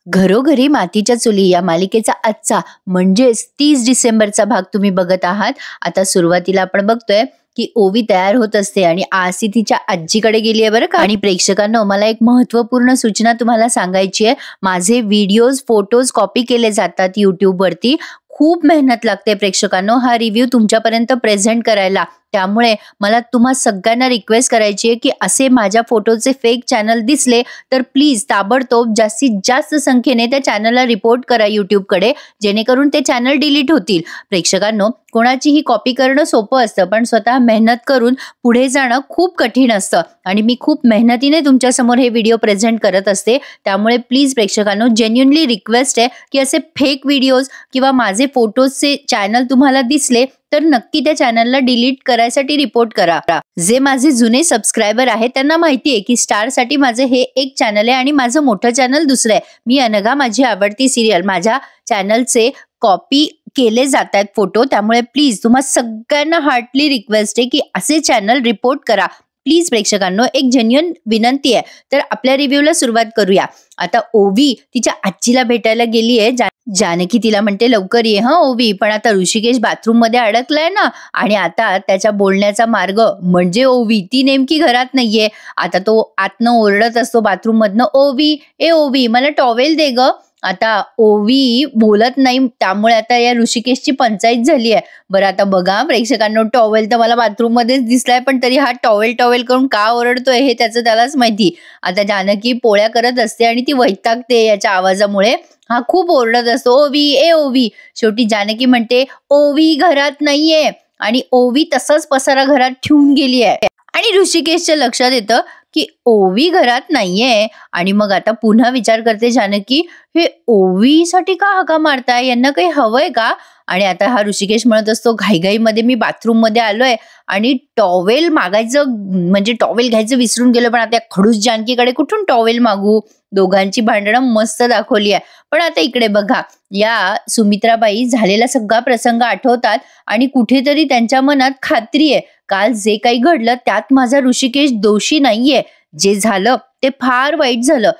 घरोघरी मातीच्या चुली या मालिकेचा आजचा म्हणजेच 30 डिसेंबरचा भाग तुम्ही बघत आहात. आता सुरुवातीला आपण बघतोय की ओवी तयार होत असते आणि आसी तिच्या आजीकडे गेली आहे बरं का. आणि प्रेक्षकांनो, मला एक महत्वपूर्ण सूचना तुम्हाला सांगायची आहे. माझे व्हिडिओज फोटोज कॉपी केले जातात YouTube वरती. खूप मेहनत लागते प्रेक्षकांनो हा रिव्ह्यू तुमच्यापर्यंत प्रेझेंट करायला. त्यामुळे मला तुम्हा सगळ्यांना रिक्वेस्ट करायची आहे की असे माझ्या फोटोचे फेक चॅनल दिसले तर प्लीज ताबडतोब जास्तीत जास्त संख्येने त्या चॅनलला रिपोर्ट करा YouTubeकडे, जेणेकरून ते चॅनल डिलीट होतील. प्रेक्षकांनो, कोणाचीही कॉपी करणं सोपं असतं, पण स्वतः मेहनत करून पुढे जाणं खूप कठीण असतं. आणि मी खूप मेहनतीने तुमच्यासमोर हे व्हिडिओ प्रेझेंट करत असते. त्यामुळे प्लीज प्रेक्षकांनो, जेन्युइनली रिक्वेस्ट आहे की असे फेक व्हिडिओज किंवा माझे फोटोजचे चॅनल तुम्हाला दिसले तर नक्की त्या चॅनलला डिलीट करायसाठी रिपोर्ट करा. जे माझे जुने सबस्क्रायबर आहेत त्यांना माहिती आहे की स्टारसाठी माझं हे एक चॅनल आहे आणि माझं मोठं चॅनल दुसरं आहे. मी अनघा, माझी आवडती सिरियल, माझ्या चॅनलचे कॉपी केले जात आहेत फोटो. त्यामुळे प्लीज तुम्हा सगळ्यांना हार्टली रिक्वेस्ट आहे की असे चॅनल रिपोर्ट करा. प्लीज प्रेक्षकांनो, एक जेन्युइन विनंती आहे. तर आपल्या रिव्ह्यूला सुरुवात करूया. आता ओवी तिच्या आजीला भेटायला गेली आहे. जानकी तिला म्हणते लवकर ये हा ओवी. पण आता ऋषिकेश बाथरूम मध्ये अडकलाय ना, आणि आता त्याच्या बोलण्याचा मार्ग म्हणजे ओवी ती नेमकी घरात नाहीये. आता तो आतनं ओरडत असतो बाथरूम मधनं, ओवी ए ओवी मला टॉवेल दे ग. आता ओवी बोलत नाही, त्यामुळे आता या ऋषिकेशची पंचायत झाली आहे. बरं आता बघा प्रेक्षकांनो, टॉवेल तर मला बाथरूम मध्येच दिसलाय, पण तरी हा टॉवेल टॉवेल करून का ओरडतोय हे त्याचं त्यालाच माहिती. आता जानकी पोळ्या करत असते आणि ती वैतागते याच्या आवाजामुळे. हा खूप ओरडत असतो, ओवी ए ओवी. शेवटी जानकी म्हणते ओवी घरात नाहीये, आणि ओवी तसाच पसारा घरात ठेवून गेली आहे. आणि ऋषिकेशच्या लक्षात येतं की ओवी घरात नाहीये. आणि मग आता पुन्हा विचार करते जानकी, हे ओवीसाठी का हाका मारताय, यांना काही हवंय का. आणि आता हा ऋषिकेश म्हणत असतो, घाईघाईमध्ये मी बाथरूम मध्ये आलोय आणि टॉवेल मागायचं म्हणजे टॉवेल घ्यायचं विसरून गेलो, पण आता खडूस जानकीकडे कुठून टॉवेल मागू. दोघांची भांडणं मस्त दाखवली आहे. पण आता इकडे बघा, या सुमित्राबाई झालेला सगळा प्रसंग आठवतात आणि कुठेतरी त्यांच्या मनात खात्री आहे, काल जे काही घडलं त्यात माझा ऋषिकेश दोषी नाहीये. जे झालं ते फार वाईट झालं.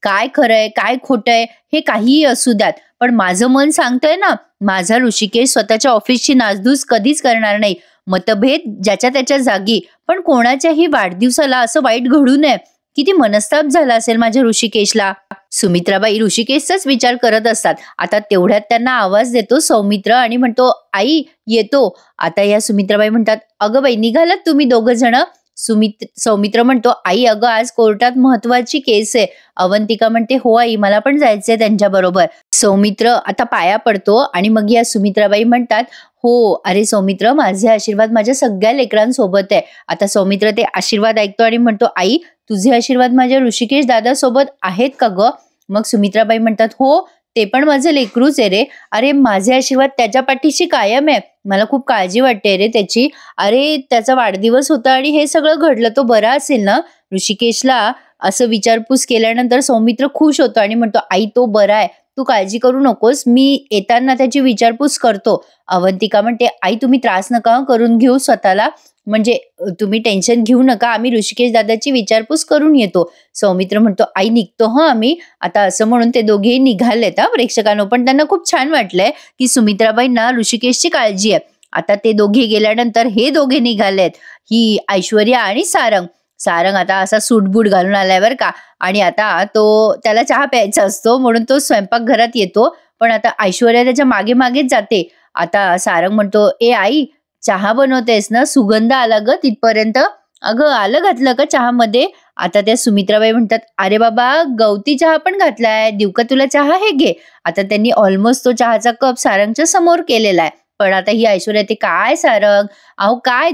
काय खरंय काय खोटंय हे काहीही असू द्यात, पण माझं मन सांगतंय ना, माझा ऋषिकेश स्वतःच्या ऑफिसची नासधूस कधीच करणार नाही. मतभेद ज्याच्या त्याच्या जागी, पण कोणाच्याही वाढदिवसाला असं वाईट घडू नये. किती मनस्ताप झाला असेल माझ्या ऋषिकेशला. सुमित्राबाई ऋषिकेशचाच विचार करत असतात. आता तेवढ्यात त्यांना आवाज देतो सौमित्र आणि म्हणतो, आई येतो. आता या सुमित्राबाई म्हणतात, अगं बाई निघालात तुम्ही दोघं जण. सौमित्र म्हणतो, आई अगं आज कोर्टात महत्वाची केस आहे. अवंतिका म्हणते, हो आई मला पण जायचंय त्यांच्या बरोबर. सौमित्र आता पाया पडतो आणि मग या सुमित्राबाई म्हणतात, हो अरे सौमित्र, माझे आशीर्वाद माझ्या सगळ्या लेकरांसोबत आहे. आता सौमित्र ते आशीर्वाद ऐकतो आणि म्हणतो, आई तुझे आशीर्वाद माझ्या ऋषिकेश दादा सोबत आहेत का ग. मग सुमित्राबाई म्हणतात, हो ते पण माझं लेकरूच आहे रे. अरे माझे आशीर्वाद त्याच्या पाठीशी कायम आहे. मला खूप काळजी वाटते रे त्याची. अरे त्याचा वाढदिवस होता आणि हे सगळं घडलं, तो बरा असेल ना. ऋषिकेशला असं विचारपूस केल्यानंतर सौमित्र खुश होतो आणि म्हणतो, आई तो बरा आहे, तू काळजी करू नकोस, मी येताना त्याची विचारपूस करतो. अवंतिका म्हणते, आई तुम्ही त्रास नका करून घेऊ स्वतःला, म्हणजे तुम्ही टेन्शन घेऊ नका, आम्ही ऋषिकेश दादाची विचारपूस करून येतो. सौमित्र म्हणतो, आई निघतो हा आम्ही. आता असं म्हणून ते दोघेही निघालेत हा प्रेक्षकांनो. पण त्यांना खूप छान वाटलंय की सुमित्राबाईंना ऋषिकेशची काळजी आहे. आता ते दोघे गेल्यानंतर हे दोघे निघालेत, ही ऐश्वर्या आणि सारंग. सारंग आता असा सूटबूट घालून आलाय बरं का, आणि आता तो त्याला चहा प्यायचा असतो म्हणून तो स्वयंपाकघरात येतो. पण आता ऐश्वर्या त्याच्या मागे मागेच जाते. आता सारंग म्हणतो, ए आई चहा बनवतेस ना, सुगंध आला ग तिथपर्यंत. अगं आलं घातलं का चहामध्ये. आता त्या सुमित्राबाई म्हणतात, अरे बाबा गवती चहा पण घातलाय, देऊ का तुला चहा, हे घे. आता त्यांनी ऑलमोस्ट तो चहाचा कप सारंगच्या समोर केलेला आहे. पण आता ही ऐश्वर्या ते, काय सारंग, अहो काय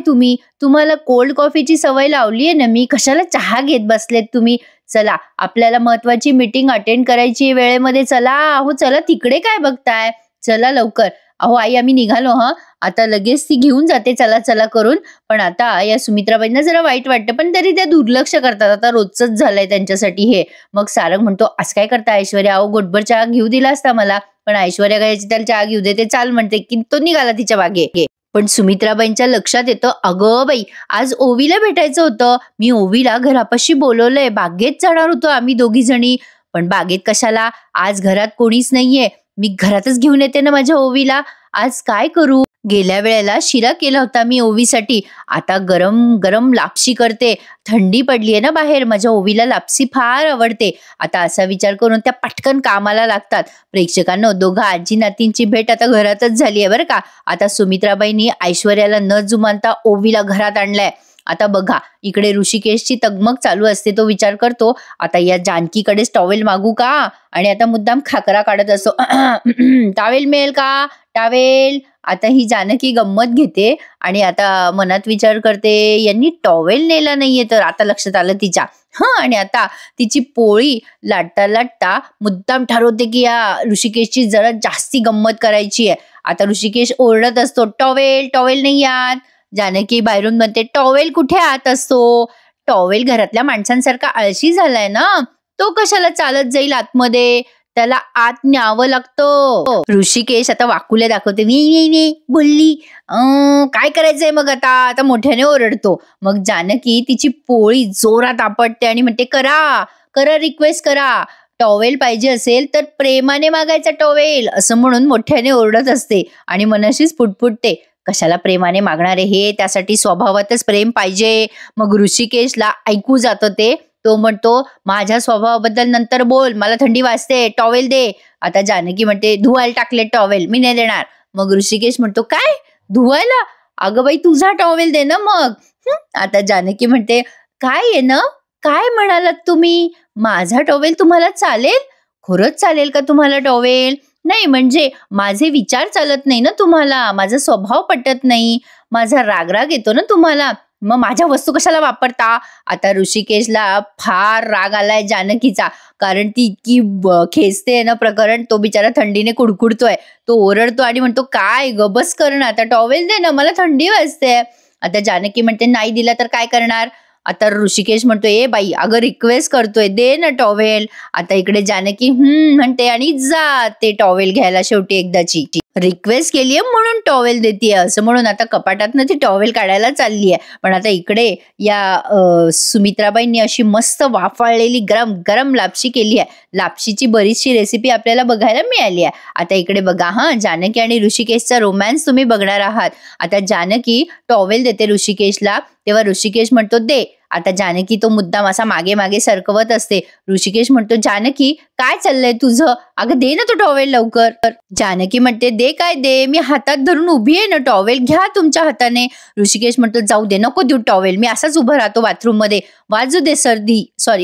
तुम्हाला कोल्ड कॉफीची सवय लावली आहे ना मी, कशाला चहा घेत बसलेत तुम्ही. चला आपल्याला महत्वाची मीटिंग अटेंड करायची वेळेमध्ये, चला. अहो चला तिकडे काय बघताय, चला लवकर. अहो आई आम्ही निघालो हा. आता लगेच ती घेऊन जाते चला चला करून. पण आता या सुमित्राबाईंना जरा वाईट वाटतं, पण तरी त्या दुर्लक्ष करतात. आता रोजच झालंय त्यांच्यासाठी हे. मग सारंग म्हणतो, असं काय करता ऐश्वर्या, अहो गोटभर चहा घेऊ दिला असता मला. पण ऐश्वर्या गायची त्याला चहा घेऊ देते, चाल म्हणते की तो निघाला तिच्या मागे. पण सुमित्राबाईंच्या लक्षात येतं, अगं बाई आज ओवीला भेटायचं होतं, मी ओवीला घरापाशी बोलवलंय, बागेत जाणार होतो आम्ही दोघी जणी. पण बागेत कशाला, आज घरात कोणीच नाहीये, मी घरातच घेऊन येते ना माझ्या ओवीला, आज काय करू. गेल्या वेळेला शिरा केला होता मी ओवीसाठी, आता गरम गरम लापशी करते, थंडी पडलीये ना बाहेर, माझ्या ओवीला लापशी फार आवडते. आता असा विचार करून त्या पटकन कामाला लागतात. प्रेक्षकांनो, दोघा आजी नातींची भेट आता घरातच झाली आहे बरं का. आता सुमित्राबाईंनी ऐश्वर्याला न जुमानता ओवीला घरात आणलंय. आता बघा, इकडे ऋषिकेशची तगमग चालू असते. तो विचार करतो, आता या जानकीकडेच टॉवेल मागू का, आणि आता मुद्दाम खाकरा काढत असतो. टॉवेल मिळेल का, टॉवेल. आता ही जानकी गंमत घेते आणि आता मनात विचार करते, यांनी टॉवेल नेला नाहीये, तर आता लक्षात आलं तिच्या. आणि आता तिची पोळी लाटता लाटता मुद्दाम ठरवते की या ऋषिकेशची जरा जास्ती गंमत करायची आहे. आता ऋषिकेश ओरडत असतो, टॉवेल टॉवेल नाही आत. जानकी बाहेरून म्हणते, टॉवेल कुठे आत असतो, टॉवेल घरातल्या माणसांसारखा आळशी झालाय ना, तो कशाला चालत जाईल आतमध्ये, त्याला आत न्यावं लागतं. ऋषिकेश आता वाकुल्या दाखवते, नी बोलली, काय करायचंय मग आता, आता मोठ्याने ओरडतो. मग जानकी तिची पोळी जोरात आपटते आणि म्हणते, करा करा रिक्वेस्ट करा, टॉवेल पाहिजे असेल तर प्रेमाने मागायचा टॉवेल, असं म्हणून मोठ्याने ओरडत असते आणि मनाशीच पुटपुटते, कशाला प्रेमाने मागणारे हे, त्यासाठी स्वभावातच प्रेम पाहिजे. मग ऋषिकेशला ऐकू जातं ते. तो म्हणतो, माझ्या स्वभावाबद्दल नंतर बोल, मला थंडी वाजते, टॉवेल दे. आता जानकी म्हणते, धुवायला टाकले टॉवेल, मी नाही देणार. मग ऋषिकेश म्हणतो, काय धुवायला, अगं बाई तुझा टॉवेल दे ना मग. आता जानकी म्हणते, काय आहे ना, काय म्हणालात तुम्ही, माझा टॉवेल तुम्हाला चालेल, खरंच चालेल का तुम्हाला टॉवेल. नाही म्हणजे माझे विचार चालत नाही ना तुम्हाला, माझा स्वभाव पटत नाही, माझा राग येतो ना तुम्हाला, मग माझ्या वस्तू कशाला वापरता. आता ऋषिकेशला फार राग आलाय जानकीचा, कारण ती इतकी खेचते ना प्रकरण. तो बिचारा थंडीने कुडकुडतोय, तो ओरडतो आणि म्हणतो, काय गबस कर ना, आता टॉवेल दे ना, मला थंडी वाजते. आता जानकी म्हणते, नाही दिला तर काय करणार. आता ऋषिकेश म्हणतोय, ए बाई अगं रिक्वेस्ट करतोय, दे ना टॉवेल. आता इकडे जानकी म्हणते आणि जा ते टॉवेल घ्यायला, शेवटी एकदाची रिक्वेस्ट केलीये म्हणून टॉवेल देतीये, असं म्हणून आता कपाटातनं ती टॉवेल काढायला चालली आहे. पण आता इकडे या सुमित्राबाईंनी अशी मस्त वाफाळलेली गरम गरम लापशी केली आहे. लापशीची बरीचशी रेसिपी आपल्याला बघायला मिळाली आहे. आता इकडे बघा, जानकी आणि ऋषिकेशचा रोमॅन्स तुम्ही बघणार आहात. आता जानकी टॉवेल देते ऋषिकेशला, तेव्हा ऋषिकेश म्हणतो, दे. आता जानकी तो मुद्दाम असा मागे मागे सरकवत असते. ऋषिकेश म्हणतो, जानकी काय चाललंय तुझं, अगं दे ना तो टॉवेल लवकर. जानकी म्हणते, दे काय दे, मी हातात धरून उभी आहे ना, टॉवेल घ्या तुमच्या हाताने. ऋषिकेश म्हणतो, जाऊ दे, नको देऊ टॉवेल, मी असाच उभं राहतो बाथरूम मध्ये, वाजू दे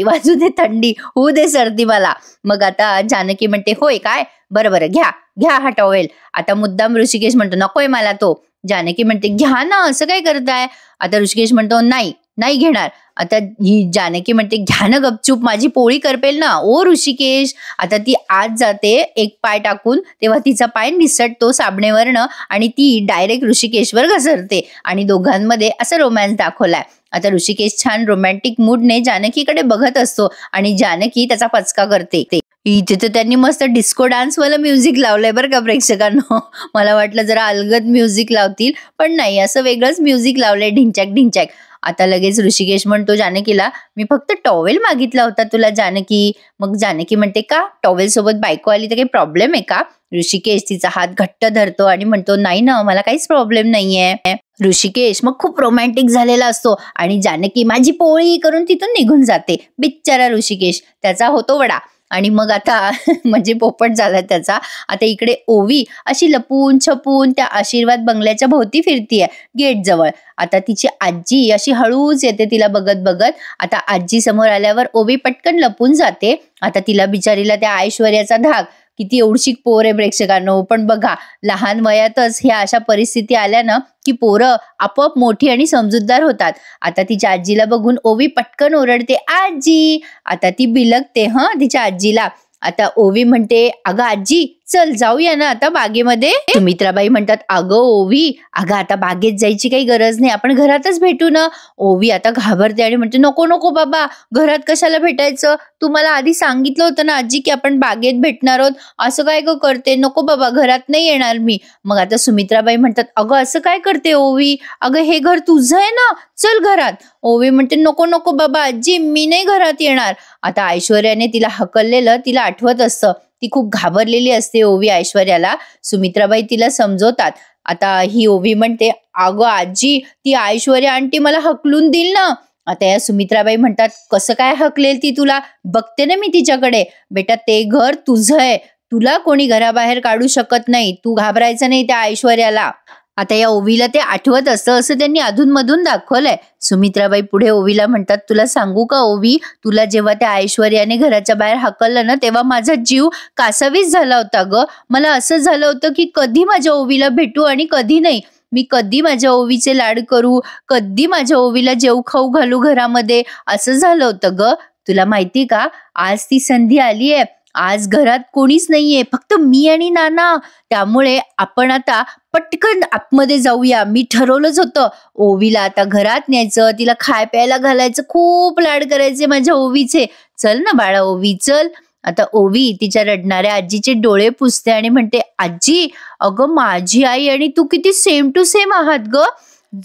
वाजू दे थंडी, होऊ दे सर्दी मला. मग आता जानकी म्हणते, होय काय, बरं घ्या घ्या हा टॉवेल. आता मुद्दाम ऋषिकेश म्हणतो, नकोय मला तो. जानकी म्हणते, घ्या ना, असं काय करताय. आता ऋषिकेश म्हणतो, नाही घेणार. आता ही जानकी म्हणते, घ्या ना गपचूप, माझी पोळी करपेल ना ओ ऋषिकेश. आता ती आत जाते एक पाय टाकून, तेव्हा तिचा पाय निसटतो साबणेवरनं आणि ती डायरेक्ट ऋषिकेशवर घसरते आणि दोघांमध्ये असं रोमॅन्स दाखवलाय. आता ऋषिकेश छान रोमॅन्टिक मूडने जानकीकडे बघत असतो आणि जानकी त्याचा पचका करते. इथे तर त्यांनी मस्त डिस्को डान्स वाला म्युझिक लावलंय बरं का प्रेक्षकांनो. मला वाटलं जरा अलगद म्युझिक लावतील, पण नाही, असं वेगळंच म्युझिक लावलंय, ढिंचॅक ढिंचॅक. आता लगेच ऋषिकेश म्हणतो जानकीला, मी फक्त टॉवेल मागितला होता तुला जानकी. मग जानकी म्हणते, का टॉवेल सोबत बायको आली तर काही प्रॉब्लेम आहे का. ऋषिकेश तिचा हात घट्ट धरतो आणि म्हणतो, नाही ना, मला काहीच प्रॉब्लेम नाहीये. ऋषिकेश मग खूप रोमॅन्टिक झालेला असतो आणि जानकी माझी पोळी करून तिथून निघून जाते. बिचारा ऋषिकेश, त्याचा होतो वडा. आणि मग आता म्हणजे पोपट झाला त्याचा. आता इकडे ओवी अशी लपून छपून त्या आशीर्वाद बंगल्याच्या भोवती फिरतीये गेट जवळ. आता तिची आजी अशी हळूच येते तिला बघत बघत. आता आजी समोर आल्यावर ओवी पटकन लपून जाते. आता तिला बिचारीला त्या ऐश्वर्याचा धाक, किती एवढी पोर आहे प्रेक्षकांनो. पण बघा, लहान वयातच ह्या अशा परिस्थिती आल्या ना की पोरं आपोआप मोठी आणि समजूतदार होतात. आता तिच्या आजीला बघून ओवी पटकन ओरडते, आजी. आता ती बिलगते तिच्या आजीला. आता ओवी म्हणते, अगं आजी चल जाऊया ना आता बागेमध्ये. सुमित्राबाई म्हणतात, अगं ओवी, अगं आता बागेत जायची काही गरज नाही, आपण घरातच भेटू ना. ओवी आता घाबरते आणि म्हणते, नको नको बाबा, घरात कशाला भेटायचं, तू मला आधी सांगितलं होतं ना आजी की आपण बागेत भेटणार आहोत, असं काय ग करते, नको बाबा, घरात नाही येणार मी. मग आता सुमित्राबाई म्हणतात, अगं असं काय करते ओवी, अगं हे घर तुझं आहे ना, चल घरात. ओवी म्हणते, नको नको बाबा आजी, मी नाही घरात येणार. आता ऐश्वर्याने तिला हकललेलं तिला आठवत असतं. ती खूप घाबरलेली असते ओवी ऐश्वर्याला. सुमित्राबाई तिला समजवतात. आता ही ओवी म्हणते, अगं आजी, ती ऐश्वर्या आंटी मला हकलून देईल ना. आता या सुमित्राबाई म्हणतात, कसं काय हकलेल ती तुला, बघते ना मी तिच्याकडे. बेटा ते घर तुझं आहे, तुला कोणी घराबाहेर काढू शकत नाही, तू घाबरायचं नाही त्या ऐश्वर्याला. आता या ओवीला ते आठवत असतं, असं त्यांनी अधूनमधून दाखवलंय. सुमित्राबाई पुढे ओवीला म्हणतात, तुला सांगू का ओवी, तुला जेव्हा त्या ऐश्वर्याने घराच्या बाहेर हकललं ना, तेव्हा माझा जीव कासावीस झाला होता ग. मला असं झालं होतं की कधी माझ्या ओवीला भेटू आणि कधी नाही. मी कधी माझ्या ओवीचे लाड करू, कधी माझ्या ओवीला जेव खाऊ घालू घरामध्ये, असं झालं होतं ग. तुला माहिती का, आज ती संधी आली आहे. आज घरात कोणीच नाहीये, फक्त मी आणि नाना. त्यामुळे आपण आता पटकन आतमध्ये जाऊया. मी ठरवलंच होतं ओवीला आता घरात न्यायचं, तिला खाय प्यायला घालायचं, खूप लाड करायचे माझ्या ओवीचे. चल ना बाळा ओवी, चल. आता ओवी तिच्या रडणाऱ्या आजीचे डोळे पुसते आणि म्हणते, आजी, अगं माझी आई आणि तू किती सेम टू सेम आहात ग.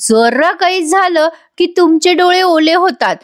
जरा काही झालं की तुमचे डोळे ओले होतात.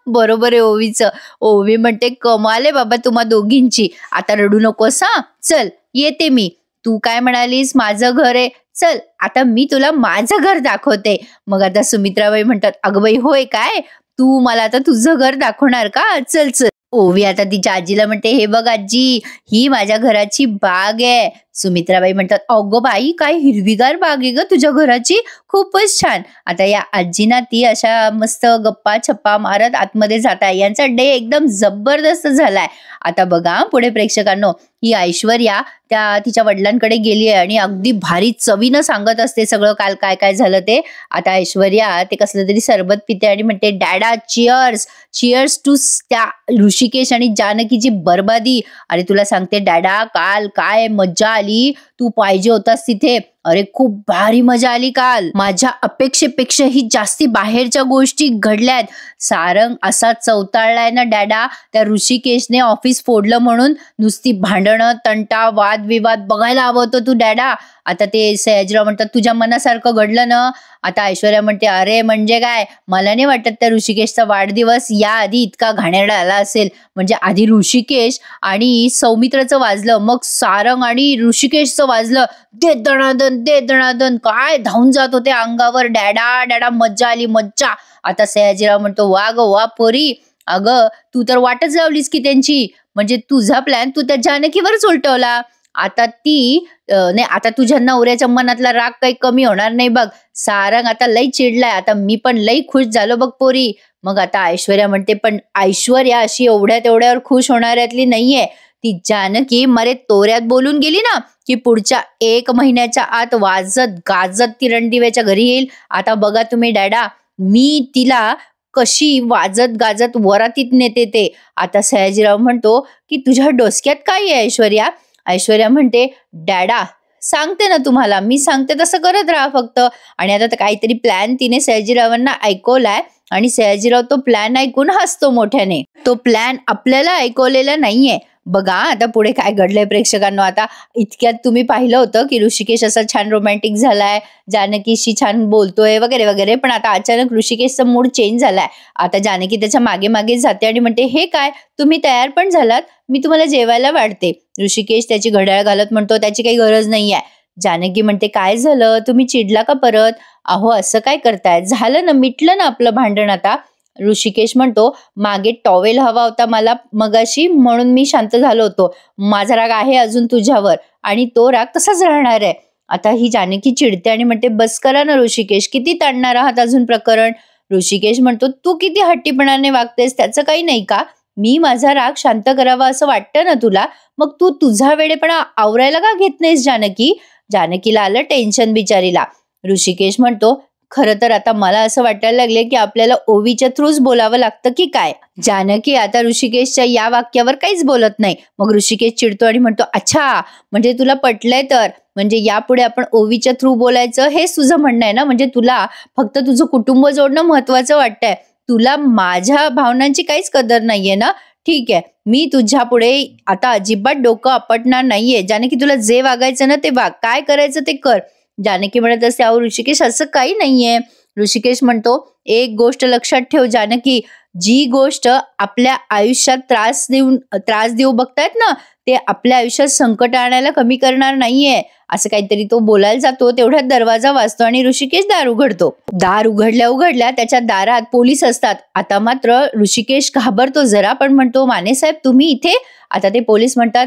बरोबर आहे ओवीचं. ओवी म्हणते, कमाल आहे बाबा तुम्हा दोघींची. आता रडू नकोस हा, चल येते मी. तू काय म्हणालीस, माझं घर आहे, चल आता मी तुला माझं घर दाखवते. मग आता सुमित्राबाई म्हणतात, अगं बाई होय काय, तू मला आता तुझं घर दाखवणार का, चल चल. ओवी आता तिच्या आजीला म्हणते, हे बघ आजी, ही माझ्या घराची बाग आहे. सुमित्राबाई म्हणतात, अगं बाई, काय हिरवीगार बाग आहे ग तुझ्या घराची, खूपच छान. आता या आजीना ती अशा मस्त गप्पा छप्पा मारत आतमध्ये जात आहे. यांचा डे एकदम जबरदस्त झालाय. आता बघा पुढे प्रेक्षकांनो, ही ऐश्वर्या त्या तिच्या वडिलांकडे गेली आहे आणि अगदी भारी चवीनं सांगत असते सगळं काल काय काय झालं ते. आता ऐश्वर्या ते कसलं तरी सरबत पिते आणि म्हणते, डॅडा चिअर्स, चिअर्स टू त्या ऋषिकेश आणि जानकीची बर्बादी. अरे तुला सांगते डॅडा, काल काय मज्जा आली, तू पाहिजे होतास तिथे. अरे खूप भारी मजा आली काल, माझ्या अपेक्षेपेक्षाही जास्ती बाहेरच्या गोष्टी घडल्यात. सारंग असा चवताळलाय ना डॅडा, त्या ऋषिकेशने ऑफिस फोडलं म्हणून नुसती भांडणं, तंटा, वादविवाद बघायला हवं होतं तू डॅडा. आता ते सयाजीराव म्हणतात, तुझ्या मनासारखं घडलं ना. आता ऐश्वर्या म्हणते, अरे म्हणजे काय, मला नाही वाटत त्या ऋषिकेशचा वाढदिवस याआधी इतका घाणेरडा आला असेल. म्हणजे आधी ऋषिकेश आणि सौमित्रचं वाजलं, मग सारंग आणि ऋषिकेशचं वाजलं, दे दणादन दे दणादन, काय धावून जात होते अंगावर. डॅडा डॅडा, मज्जा आली मज्जा. आता सयाजीराव म्हणतो, वा ग वा पोरी, अगं तू तर वाटच लावलीस की त्यांची, म्हणजे तुझा प्लॅन तू त्या जानकीवरच उलटवला. आता ती नाही, आता तुझ्या नवऱ्याच्या मनातला राग काही कमी होणार नाही बघ. सारंग आता लई चिडलाय, आता मी पण लई खुश झालो बघ पोरी. मग आता ऐश्वर्या म्हणते, पण ऐश्वर्या अशी एवढ्या तेवढ्यावर खुश होणाऱ्यातली नाहीये. ती जानकी मरे तोऱ्यात बोलून गेली ना की पुढच्या 1 महिन्याच्या आत वाजत गाजत ती रणदिव्याच्या घरी येईल. आता बघा तुम्ही डॅडा, मी तिला कशी वाजत गाजत वरातीत नेते ते. आता सयाजीराव म्हणतो की तुझ्या डोसक्यात काय आहे ऐश्वर्या. ऐश्वर्या म्हणते, डॅडा सांगते ना तुम्हाला, मी सांगते तसं करत राहा फक्त. आणि आता काहीतरी प्लॅन तिने सयाजीरावांना ऐकवलाय आणि सयाजीराव तो प्लॅन ऐकून हसतो मोठ्याने. तो प्लॅन आपल्याला ऐकवलेला नाहीये. बघा आता पुढे काय घडलंय प्रेक्षकांनो. आता इतक्यात तुम्ही पाहिलं होतं की ऋषिकेश असा छान रोमॅन्टिक झालाय, जानकीशी छान बोलतोय वगैरे वगैरे, पण आता अचानक ऋषिकेशचा मूड चेंज झालाय. आता जानकी त्याच्या मागे मागे जाते आणि म्हणते, हे काय, तुम्ही तयार पण झालात, मी तुम्हाला जेवायला वाढते. ऋषिकेश त्याची घड्याळ घालत म्हणतो, त्याची काही गरज नाहीये. जानकी म्हणते, काय झालं, तुम्ही चिडला का परत. अहो असं काय करताय, झालं ना, मिटलं ना आपलं भांडण आता. ऋषिकेश म्हणतो, मागे टॉवेल हवा होता मला मगाशी, म्हणून मी शांत झालो होतो. माझा राग आहे अजून तुझ्यावर आणि तो राग तसाच राहणार आहे. आता ही जानकी चिडते आणि म्हणते, बस करा ना ऋषिकेश, किती ताणणार आहात अजून प्रकरण. ऋषिकेश म्हणतो, तू किती हट्टीपणाने वागतेस, त्याचं काही नाही का, मी माझा राग शांत करावा असं वाटतं ना तुला, मग तू तुझा वेडेपणा आवरायला का घेत नाहीस जानकी. जानकीला आलं टेन्शन बिचारीला. ऋषिकेश म्हणतो, खरं तर आता मला असं वाटायला लागले की आपल्याला ओवीच्या थ्रूच बोलावं लागतं की काय. जानकी आता ऋषिकेशच्या या वाक्यावर काहीच बोलत नाही. मग ऋषिकेश चिडतो आणि म्हणतो, अच्छा म्हणजे तुला पटलंय तर, म्हणजे यापुढे आपण ओवीच्या थ्रू बोलायचं हेच तुझं म्हणणं आहे ना. म्हणजे तुला फक्त तुझं कुटुंब जोडणं महत्वाचं वाटतंय, तुला माझ्या भावनांची काहीच कदर नाहीये ना. ठीक आहे, मी तुझ्या पुढे आता अजिबात डोकं आपटणार नाहीये. जानकी तुला जे वागायचं ना ते वाग, काय करायचं ते कर. जानकी म्हणत असते, अहो ऋषिकेश असं काही नाहीये. ऋषिकेश म्हणतो, एक गोष्ट लक्षात ठेव जानकी, जी गोष्ट आपल्या आयुष्यात त्रास देऊ बघतायत ना, ते आपल्या आयुष्यात संकट आणायला कमी करणार नाहीये. असं काहीतरी तो बोलायला जातो, तेवढ्यात दरवाजा वाजतो आणि ऋषिकेश दार उघडतो. दार उघडल्या उघडल्या त्याच्या दारात पोलीस असतात. आता मात्र ऋषिकेश घाबरतो जरा, पण म्हणतो, माने साहेब तुम्ही इथे? आता ते पोलीस म्हणतात,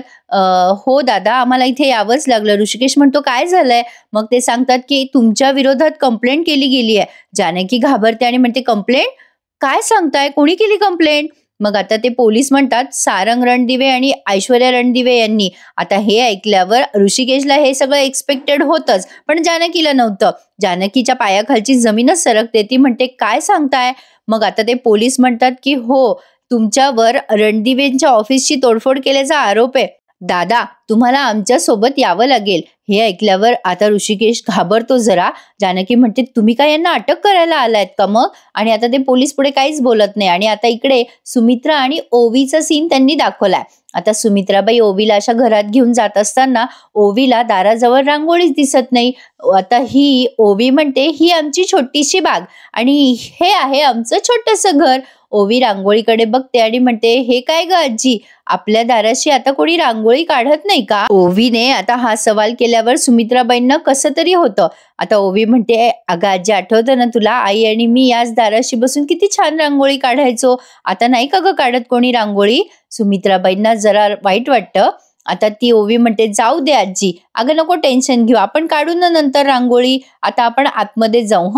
हो दादा आम्हाला इथे यावंच लागलं. ऋषिकेश म्हणतो, काय झालंय? मग ते सांगतात की तुमच्या विरोधात कंप्लेंट केली गेली आहे. जानकी घाबरते आणि म्हणते, कंप्लेंट? काय सांगताय, कोणी केली कंप्लेंट? मग आता ते पोलीस म्हणतात, सारंग रणदिवे आणि ऐश्वर्या रणदिवे यांनी. आता हे ऐकल्यावर ऋषिकेशला हे सगळं एक्सपेक्टेड होतच, पण जानकीला नव्हतं. जानकीच्या पायाखालची जमीनच सरकते. ती म्हणते, काय सांगताय? मग आता ते पोलीस म्हणतात की हो, तुमच्यावर रणदिवेंच्या ऑफिसची तोडफोड केल्याचा आरोप आहे. दादा तुम्हाला आमच्या सोबत यावं लागेल. हे ऐकल्यावर आता ऋषिकेश घाबरतो जरा. जानकी म्हणते, तुम्ही काय यांना अटक करायला आलायत का मग? आणि आता ते पोलीस पुढे काहीच बोलत नाही. आणि आता इकडे सुमित्रा आणि ओवीचा सीन त्यांनी दाखवलाय. आता सुमित्राबाई ओवीला अशा घरात घेऊन जात असताना ओवीला दाराजवळ रांगोळीच दिसत नाही. आता ही ओवी म्हणते, ही आमची छोटीशी बाग आणि हे आहे आमचं छोटंसं घर. ओवी रांगोळीकडे बघते आणि म्हणते, हे काय ग आजी, आपल्या दाराशी आता कोणी रांगोळी काढत नाही का? ओवीने आता हा सवाल केल्यावर सुमित्राबाईंना कसं तरी होतं. आता ओवी म्हणते, अगं आजी आठवतं ना तुला, आई आणि मी याच दाराशी बसून किती छान रांगोळी काढायचो, आता नाही का ग काढत कोणी रांगोळी? सुमित्राबाईंना जरा वाईट वाटतं. आता ती ओवी म्हणते, जाऊ दे आजी, अगं नको टेन्शन घेऊ, आपण काढू ना नंतर रांगोळी, आता आपण आतमध्ये जाऊ.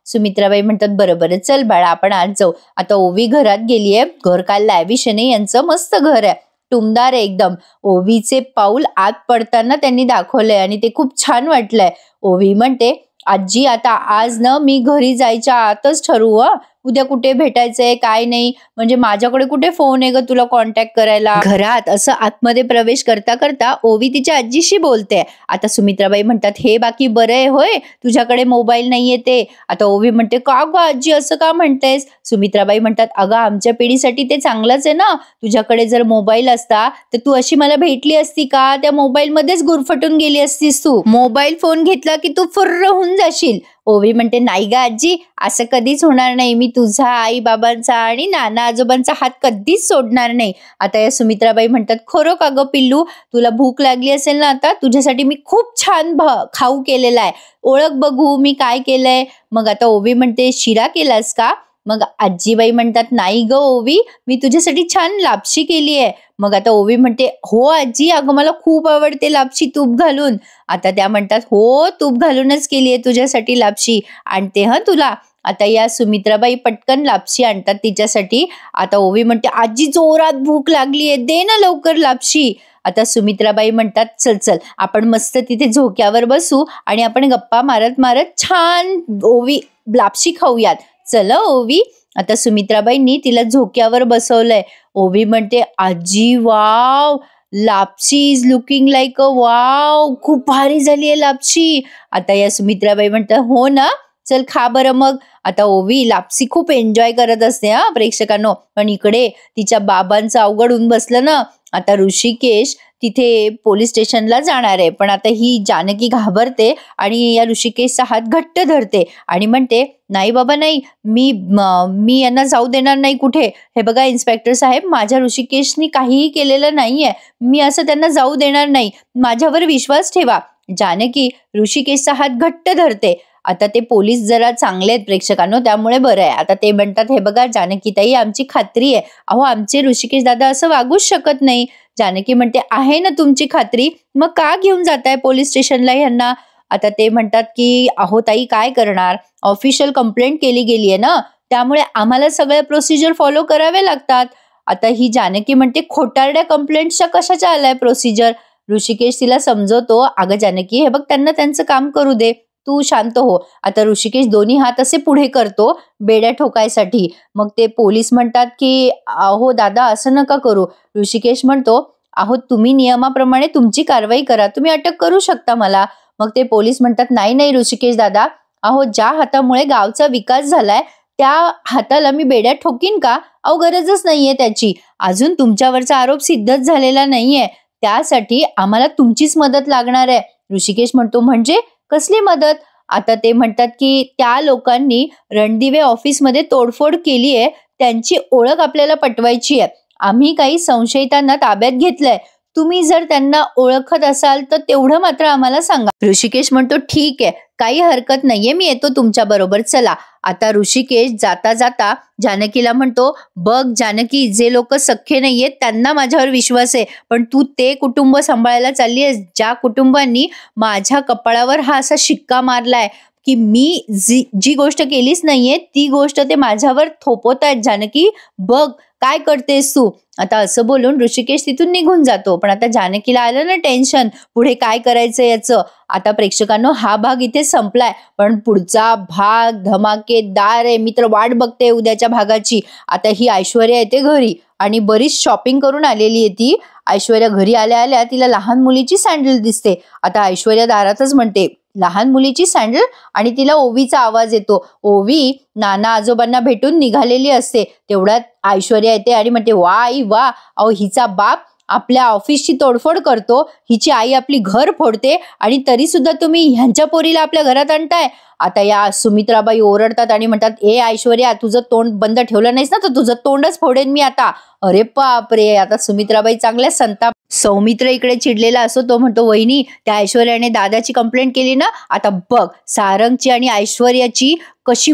सुमित्राबाई म्हणतात, बरं बरं चल बाळा आपण आत जाऊ. आता ओवी घरात गेलीये. घर काय लॅविश नाही, यांचं मस्त घर आहे, टुमदार आहे एकदम. ओवीचे पाऊल आत पडताना त्यांनी दाखवलंय आणि ते खूप छान वाटलंय. ओवी म्हणते, आजी आता आज ना मी घरी जायच्या आतच ठरवू, उद्या कुठे भेटायचंय काय नाही, म्हणजे माझ्याकडे कुठे फोन आहे ग तुला कॉन्टॅक्ट करायला. घरात असं आतमध्ये प्रवेश करता करता ओवी तिच्या आजीशी बोलते. आता सुमित्राबाई म्हणतात, हे बाकी बरं आहे होय, तुझ्याकडे मोबाईल नाहीये ते? आता ओवी म्हणते, का ग आजी असं का म्हणतेस? सुमित्राबाई म्हणतात, अगं आमच्या पिढीसाठी ते चांगलंच आहे ना, तुझ्याकडे जर मोबाईल असता तर तू अशी मला भेटली असती का? त्या मोबाईल मध्येच गुरफटून गेली असतीस तू. मोबाईल फोन घेतला की तू फुर्र होऊन जाशील. ओवी म्हणते, नाही ग आजी, असं कधीच होणार नाही, मी तुझा आई बाबांचा आणि नाना आजोबांचा हात कधीच सोडणार नाही. आता या सुमित्राबाई म्हणतात, खरं का ग पिल्लू, तुला भूक लागली असेल ना, आता तुझ्यासाठी मी खूप छान खाऊ केलेला आहे, ओळख बघू मी काय केलंय. मग आता ओवी म्हणते, शिरा केलास का? मग आजीबाई म्हणतात, नाही ग ओवी, मी तुझ्यासाठी छान लापशी केली आहे. मग आता ओवी म्हणते, हो आजी, अगं मला खूप आवडते लापशी तूप घालून. आता त्या म्हणतात, हो तूप घालूनच केली आहे तुझ्यासाठी लापशी, आणते तुला. आता या सुमित्राबाई पटकन लापशी आणतात तिच्यासाठी. आता ओवी म्हणते, आजी जोरात भूक लागलीये, दे ना लवकर लापशी. आता सुमित्राबाई म्हणतात, चल चल आपण मस्त तिथे झोक्यावर बसू आणि आपण गप्पा मारत मारत छान ओवी लापशी खाऊयात. चल ओवी. आता सुमित्राबाईंनी तिला झोक्यावर बसवलंय. ओवी म्हणते, आजी वाव, लापशी is looking like a wow, खूप भारी झाली आहे लापशी. आता या सुमित्राबाई म्हणतात, हो ना, चल खा बरं मग. आता ओवी लापसी खूप एन्जॉय करत असते प्रेक्षकांनो. पण इकडे तिच्या बाबांचं अवघड होऊन बसलं ना. आता ऋषिकेश तिथे पोलीस स्टेशनला जाणार आहे, पण आता ही जानकी घाबरते आणि या ऋषिकेशचा हात घट्ट धरते आणि म्हणते, नाही बाबा नाही, मी यांना जाऊ देणार नाही कुठे. हे बघा इन्स्पेक्टर साहेब, माझ्या ऋषिकेशनी काहीही केलेलं नाहीये, मी असं त्यांना जाऊ देणार नाही, माझ्यावर विश्वास ठेवा. जानकी ऋषिकेशचा हात घट्ट धरते. आता ते पोलीस जरा चांगले आहेत प्रेक्षकांनो, त्यामुळे बरं आहे. आता ते म्हणतात, हे बघा जानकीताई, आमची खात्री आहे, अहो आमचे ऋषिकेश दादा असं वागूच शकत नाही. जानकी म्हणते, आहे ना तुमची खात्री, मग का घेऊन जाताय पोलीस स्टेशनला यांना? आता ते म्हणतात की अहो ताई काय करणार, ऑफिशियल कंप्लेंट केली गेली आहे ना, त्यामुळे आम्हाला सगळ्या प्रोसिजर फॉलो करावे लागतात. आता ही जानकी म्हणते, खोटारड्या कंप्लेंटच्या कशाच्या आलाय प्रोसिजर? ऋषिकेश तिला समजवतो, अगं जानकी हे बघ, त्यांना त्यांचं काम करू दे, तू शांत हो. आता ऋषिकेश दोन्ही हात असे पुढे करतो बेड्या ठोकायसाठी. मग ते पोलीस म्हणतात की अहो दादा असं नका करू. ऋषिकेश म्हणतो अहो तुम्ही नियमाप्रमाणे तुमची कारवाई करा, तुम्ही अटक करू शकता मला. मग ते पोलीस म्हणतात नाही नाही ऋषिकेश दादा, अहो ज्या हातामुळे गावचा विकास झालाय त्या हाताला मी बेड्या ठोकीन का? अहो गरजच नाहीये त्याची. अजून तुमच्यावरचा आरोप सिद्धच झालेला नाहीये, त्यासाठी आम्हाला तुमचीच मदत लागणार आहे. ऋषिकेश म्हणतो म्हणजे कसली मदत? आता ते म्हणतात की त्या लोकांनी रणदिवे ऑफिसमध्ये तोडफोड केली आहे, त्यांची ओळख आपल्याला पटवायची आहे. आम्ही काही संशयितांना ताब्यात घेतलंय, तुम्ही जर त्यांना ओळखत असाल तर तेवढं मात्र आम्हाला सांगा. ऋषिकेश म्हणतो ठीक आहे, काही हरकत नाहीये, मी येतो तुमच्या बरोबर, चला. आता ऋषिकेश जाता जाता जानकीला म्हणतो बघ जानकी, जे लोक सख्खे नाहीयेत त्यांना माझ्यावर विश्वास आहे, पण तू ते कुटुंब सांभाळायला चालली आहेस ज्या कुटुंबांनी माझ्या कपाळावर हा असा शिक्का मारलाय की मी जी गोष्ट केलीच नाहीये ती गोष्ट ते माझ्यावर थोपवतायत. जानकी बघ काय करतेस तू. आता असं बोलून ऋषिकेश तिथून निघून जातो. पण आता जानकीला आलं ना टेन्शन, पुढे काय करायचं याचं. आता प्रेक्षकांनो हा भाग इथे संपलाय, पण पुढचा भाग धमाकेदार आहे. मी तर वाट बघते उद्याच्या भागाची. आता ही ऐश्वर्या येते घरी आणि बरीच शॉपिंग करून आलेली आहे ती. ऐश्वर्या घरी आल्या आल्या तिला लहान मुलीची सँडल दिसते. आता ऐश्वर्या दारातच म्हणते लहान मुलीची सँडल, आणि तिला ओवीचा आवाज येतो. ओवी नाना आजोबांना भेटून निघालेली असते. तेवढ्यात ऐश्वर्या येते आणि म्हणते वा आई वा, अहो हिचा बाप आपल्या ऑफिसची तोडफोड करतो, हिची आई आपली घर फोडते आणि तरी सुद्धा तुम्ही ह्यांच्या पोरीला आपल्या घरात आणताय. आता या सुमित्राबाई ओरडतात आणि म्हणतात ए ऐश्वर्या, तुझं तोंड बंद ठेवलं नाहीस ना तर तुझं तोंडच फोडेन मी आता. अरे बापरे. आता सुमित्राबाई चांगल्या संताप. सौमित्र इकडे चिडलेला असो, तो म्हणतो वहिनी त्या ऐश्वर्याने दादाची कंप्लेंट केली ना, आता बघ सारंगची आणि ऐश्वर्याची कशी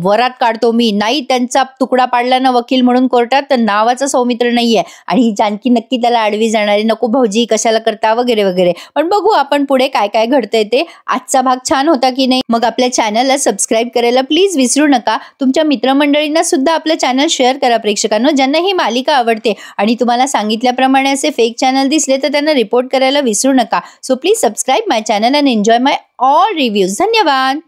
वरात काढतो मी. नाही त्यांचा तुकडा पाडला ना वकील म्हणून कोर्टात तर नावाचा सौमित्र नाहीये, आणि ही जानकी नक्की त्याला आडवी जाणारी, नको भाऊजी कशाला करता वगैरे वगैरे. पण बघू आपण पुढे काय काय घडतंय ते. आजचा भाग छान होता की नाही? मग आपल्या चॅनलला सबस्क्राईब करायला प्लीज विसरू नका. तुमच्या मित्रमंडळींना सुद्धा आपलं चॅनल शेअर करा प्रेक्षकांनो, ज्यांना ही मालिका आवडते. आणि तुम्हाला सांगितल्याप्रमाणे असे फेक चॅनल दिसले तर त्यांना रिपोर्ट करायला विसरू नका. So please subscribe my channel and enjoy my all reviews. धन्यवाद.